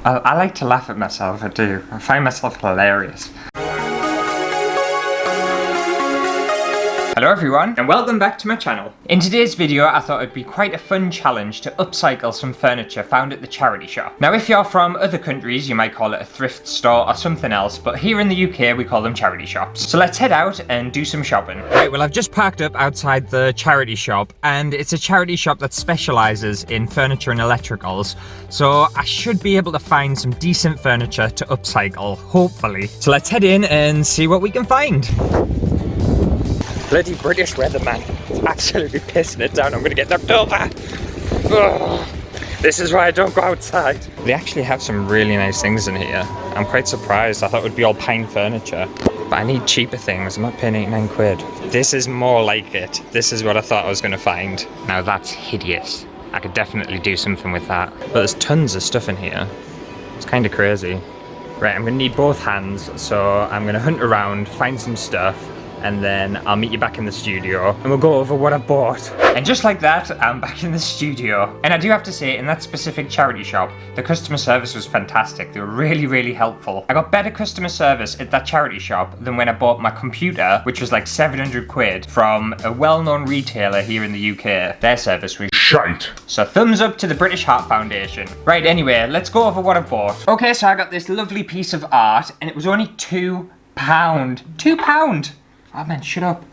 I like to laugh at myself, I do. I find myself hilarious. Hello everyone, and welcome back to my channel. In today's video, I thought it'd be quite a fun challenge to upcycle some furniture found at the charity shop. Now, if you're from other countries, you might call it a thrift store or something else, but here in the UK, we call them charity shops. So let's head out and do some shopping. Right, well, I've just parked up outside the charity shop, and it's a charity shop that specializes in furniture and electricals. So I should be able to find some decent furniture to upcycle, hopefully. So let's head in and see what we can find. Bloody British weather, man. It's absolutely pissing it down. I'm gonna get knocked over. Ugh. This is why I don't go outside. They actually have some really nice things in here. I'm quite surprised. I thought it would be all pine furniture. But I need cheaper things. I'm not paying 89 quid. This is more like it. This is what I thought I was gonna find. Now that's hideous. I could definitely do something with that. But there's tons of stuff in here. It's kind of crazy. Right, I'm gonna need both hands. So I'm gonna hunt around, find some stuff, and then I'll meet you back in the studio and we'll go over what I've bought. And just like that, I'm back in the studio. And I do have to say, in that specific charity shop, the customer service was fantastic. They were really, really helpful. I got better customer service at that charity shop than when I bought my computer, which was like 700 quid from a well-known retailer here in the UK. Their service was shite. So thumbs up to the British Heart Foundation. Right, anyway, let's go over what I've bought. Okay, so I got this lovely piece of art and it was only £2. £2! Oh man, shut up.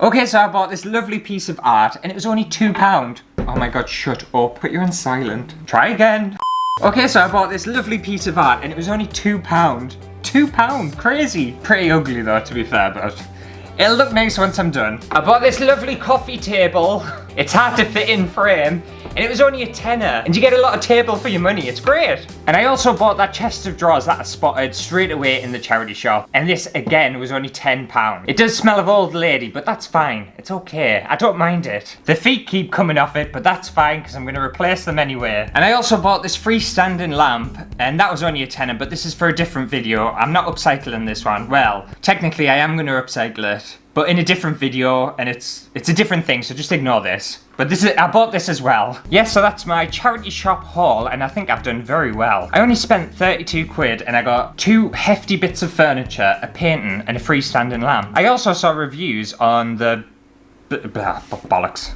Okay, so I bought this lovely piece of art and it was only £2. Oh my god, shut up. Put you on silent. Try again. Okay, so I bought this lovely piece of art and it was only £2. £2, crazy. Pretty ugly though, to be fair, but it'll look nice once I'm done. I bought this lovely coffee table. It's hard to fit in frame. And it was only a tenner. And you get a lot of table for your money. It's great. And I also bought that chest of drawers that I spotted straight away in the charity shop. And this, again, was only £10. It does smell of old lady, but that's fine. It's okay. I don't mind it. The feet keep coming off it, but that's fine because I'm going to replace them anyway. And I also bought this freestanding lamp. And that was only a tenner, but this is for a different video. I'm not upcycling this one. Well, technically I am going to upcycle it, but in a different video, and it's a different thing, so just ignore this. But I bought this as well. Yes, so that's my charity shop haul, and I think I've done very well. I only spent 32 quid, and I got 2 hefty bits of furniture, a painting, and a freestanding lamp. I also saw reviews on the... bollocks.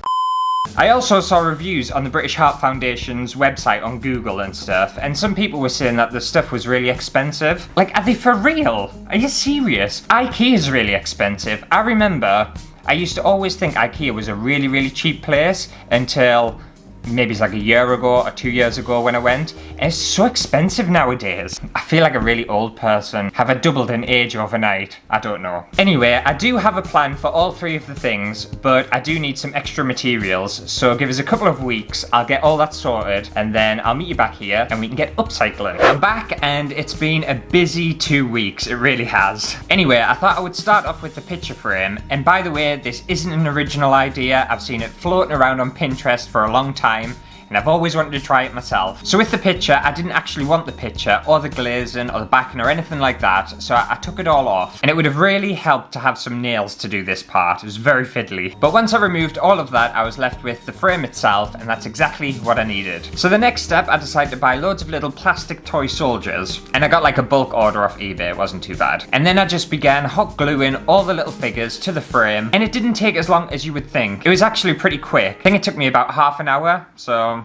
I also saw reviews on the British Heart Foundation's website on Google and stuff, and some people were saying that the stuff was really expensive. Like, are they for real? Are you serious? IKEA is really expensive. I remember I used to always think IKEA was a really, really cheap place until maybe it's like a year ago or 2 years ago when I went. And it's so expensive nowadays. I feel like a really old person. Have I doubled in age overnight? I don't know. Anyway, I do have a plan for all 3 of the things, but I do need some extra materials. So give us a couple of weeks, I'll get all that sorted, and then I'll meet you back here and we can get upcycling. I'm back and it's been a busy 2 weeks. It really has. Anyway, I thought I would start off with the picture frame. And by the way, this isn't an original idea. I've seen it floating around on Pinterest for a long time, and I've always wanted to try it myself. So with the picture, I didn't actually want the picture or the glazing or the backing or anything like that, so I took it all off. And it would have really helped to have some nails to do this part. It was very fiddly. But once I removed all of that, I was left with the frame itself, and that's exactly what I needed. So the next step, I decided to buy loads of little plastic toy soldiers, and I got like a bulk order off eBay. It wasn't too bad. And then I just began hot gluing all the little figures to the frame, and it didn't take as long as you would think. It was actually pretty quick. I think it took me about half an hour, so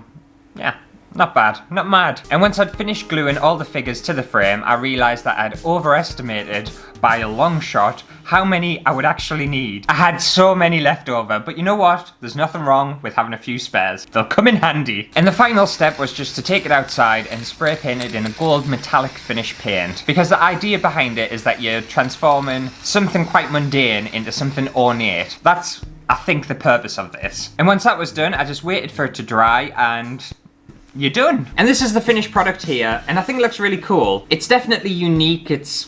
yeah, not bad, not mad. And once I'd finished gluing all the figures to the frame, I realised that I'd overestimated by a long shot how many I would actually need. I had so many left over, but you know what? There's nothing wrong with having a few spares. They'll come in handy. And the final step was just to take it outside and spray paint it in a gold metallic finish paint. Because the idea behind it is that you're transforming something quite mundane into something ornate. That's, I think, the purpose of this. And once that was done, I just waited for it to dry and you're done. And this is the finished product here, and I think it looks really cool. It's definitely unique, it's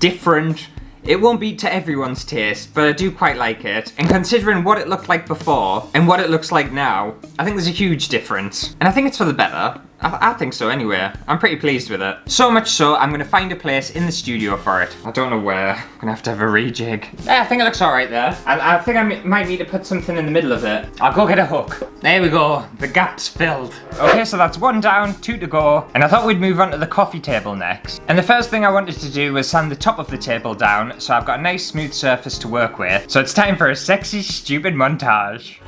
different. It won't be to everyone's taste, but I do quite like it. And considering what it looked like before and what it looks like now, I think there's a huge difference. And I think it's for the better. I think so anyway. I'm pretty pleased with it. So much so, I'm going to find a place in the studio for it. I don't know where. I'm going to have a rejig. Yeah, I think it looks alright there. I think I might need to put something in the middle of it. I'll go get a hook. There we go. The gap's filled. Okay, so that's 1 down, 2 to go. And I thought we'd move on to the coffee table next. And the first thing I wanted to do was sand the top of the table down, so I've got a nice smooth surface to work with. So it's time for a sexy, stupid montage.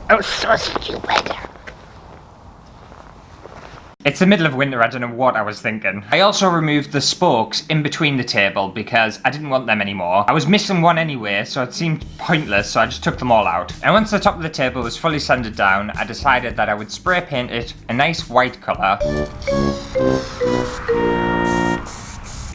Oh, so stupid. It's the middle of winter, I don't know what I was thinking. I also removed the spokes in between the table because I didn't want them anymore. I was missing one anyway, so it seemed pointless, so I just took them all out. And once the top of the table was fully sanded down, I decided that I would spray paint it a nice white colour.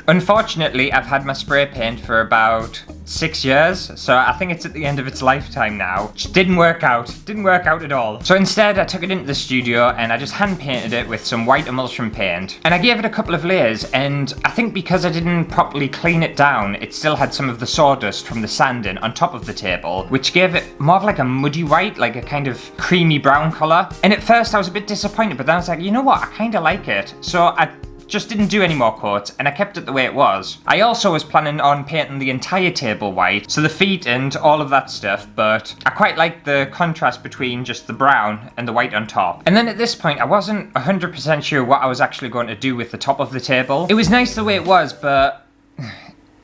Unfortunately, I've had my spray paint for about 6 years, so I think it's at the end of its lifetime now. Which didn't work out at all. So instead, I took it into the studio and I just hand painted it with some white emulsion paint. And I gave it a couple of layers, and I think because I didn't properly clean it down, it still had some of the sawdust from the sanding on top of the table, which gave it more of like a muddy white, like a kind of creamy brown colour. And at first I was a bit disappointed, but then I was like, you know what, I kind of like it. So I just didn't do any more coats, and I kept it the way it was. I also was planning on painting the entire table white, so the feet and all of that stuff, but I quite liked the contrast between just the brown and the white on top. And then at this point, I wasn't 100% sure what I was actually going to do with the top of the table. It was nice the way it was, but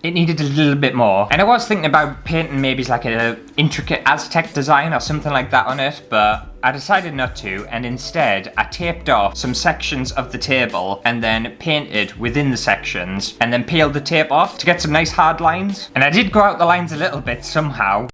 it needed a little bit more. And I was thinking about painting maybe like an intricate Aztec design or something like that on it, but I decided not to, and instead I taped off some sections of the table and then painted within the sections and then peeled the tape off to get some nice hard lines. And I did go out the lines a little bit somehow.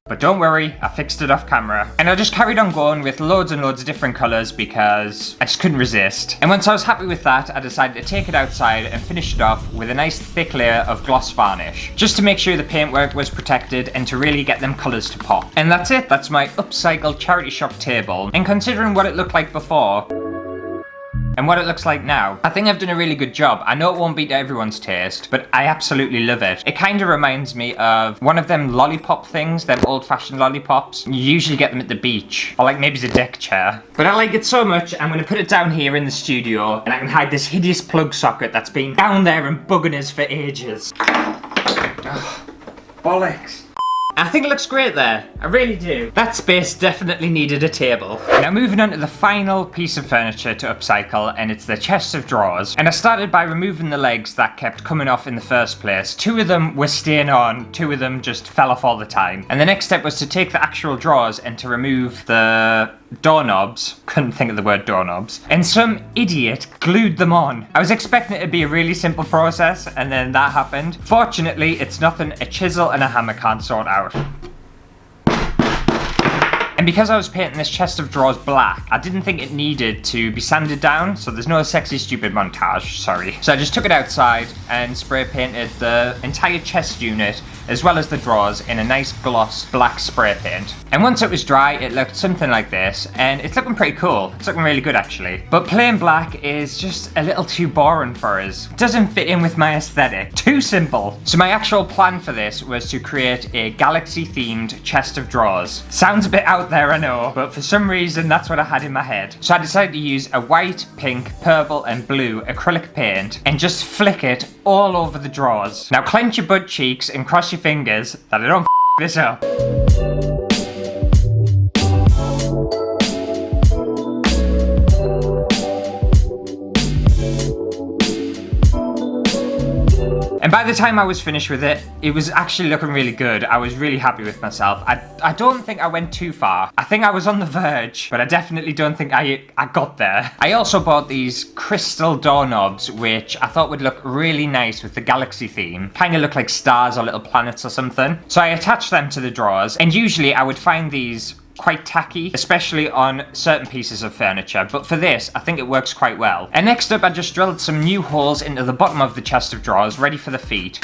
But don't worry, I fixed it off camera. And I just carried on going with loads and loads of different colours because I just couldn't resist. And once I was happy with that, I decided to take it outside and finish it off with a nice thick layer of gloss varnish, just to make sure the paintwork was protected and to really get them colours to pop. And that's it, that's my upcycled charity shop table. And considering what it looked like before, and what it looks like now, I think I've done a really good job. I know it won't be to everyone's taste, but I absolutely love it. It kind of reminds me of one of them lollipop things, them old-fashioned lollipops. You usually get them at the beach, or like maybe it's a deck chair. But I like it so much, I'm gonna put it down here in the studio, and I can hide this hideous plug socket that's been down there and bugging us for ages. Oh, bollocks. I think it looks great there, I really do. That space definitely needed a table. Now moving on to the final piece of furniture to upcycle, and it's the chest of drawers. And I started by removing the legs that kept coming off in the first place. 2 of them were staying on, 2 of them just fell off all the time. And the next step was to take the actual drawers and to remove the doorknobs. Couldn't think of the word doorknobs. And some idiot glued them on. I was expecting it to be a really simple process, and then that happened. Fortunately, it's nothing a chisel and a hammer can't sort out. And because I was painting this chest of drawers black, I didn't think it needed to be sanded down, so there's no sexy stupid montage, sorry. So I just took it outside and spray painted the entire chest unit as well as the drawers in a nice gloss black spray paint. And once it was dry, it looked something like this, and it's looking pretty cool. It's looking really good actually. But plain black is just a little too boring for us. It doesn't fit in with my aesthetic. Too simple. So my actual plan for this was to create a galaxy themed chest of drawers. Sounds a bit out there, I know, but for some reason that's what I had in my head. So I decided to use a white, pink, purple and blue acrylic paint and just flick it all over the drawers. Now clench your butt cheeks and cross your fingers that I don't this up. And by the time I was finished with it, it was actually looking really good. I was really happy with myself. I don't think I went too far. I think I was on the verge, but I definitely don't think I got there. I also bought these crystal doorknobs, which I thought would look really nice with the galaxy theme. Kind of look like stars or little planets or something. So I attached them to the drawers, and usually I would find these quite tacky, especially on certain pieces of furniture, but for this, I think it works quite well. And next up, I just drilled some new holes into the bottom of the chest of drawers, ready for the feet.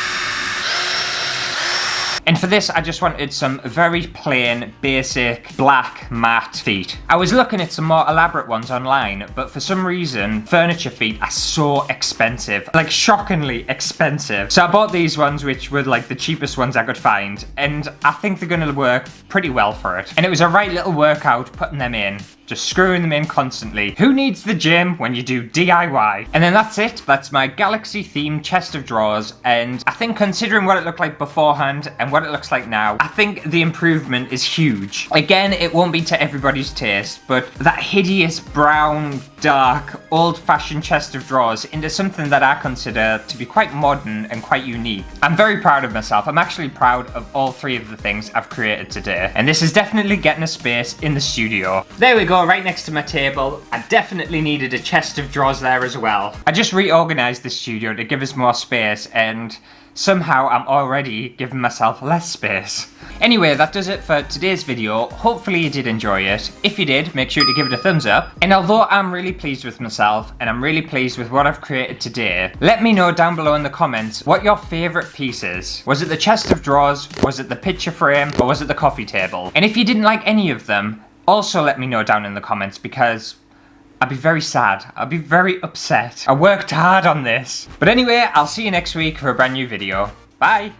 And for this, I just wanted some very plain, basic, black, matte feet. I was looking at some more elaborate ones online, but for some reason, furniture feet are so expensive. Like, shockingly expensive. So I bought these ones, which were like the cheapest ones I could find, and I think they're gonna work pretty well for it. And it was a right little workout putting them in. Just screwing them in constantly. Who needs the gym when you do DIY? And then that's it. That's my galaxy themed chest of drawers. And I think considering what it looked like beforehand and what it looks like now, I think the improvement is huge. Again, it won't be to everybody's taste, but that hideous brown, dark, old-fashioned chest of drawers into something that I consider to be quite modern and quite unique. I'm very proud of myself. I'm actually proud of all three of the things I've created today. And this is definitely getting a space in the studio. There we go. Right next to my table. I definitely needed a chest of drawers there as well. I just reorganized the studio to give us more space, and somehow I'm already giving myself less space. Anyway, that does it for today's video. Hopefully you did enjoy it. If you did, make sure to give it a thumbs up. And although I'm really pleased with myself and I'm really pleased with what I've created today, let me know down below in the comments what your favorite piece is. Was it the chest of drawers? Was it the picture frame? Or was it the coffee table? And if you didn't like any of them, also let me know down in the comments, because I'd be very sad. I'd be very upset. I worked hard on this. But anyway, I'll see you next week for a brand new video. Bye!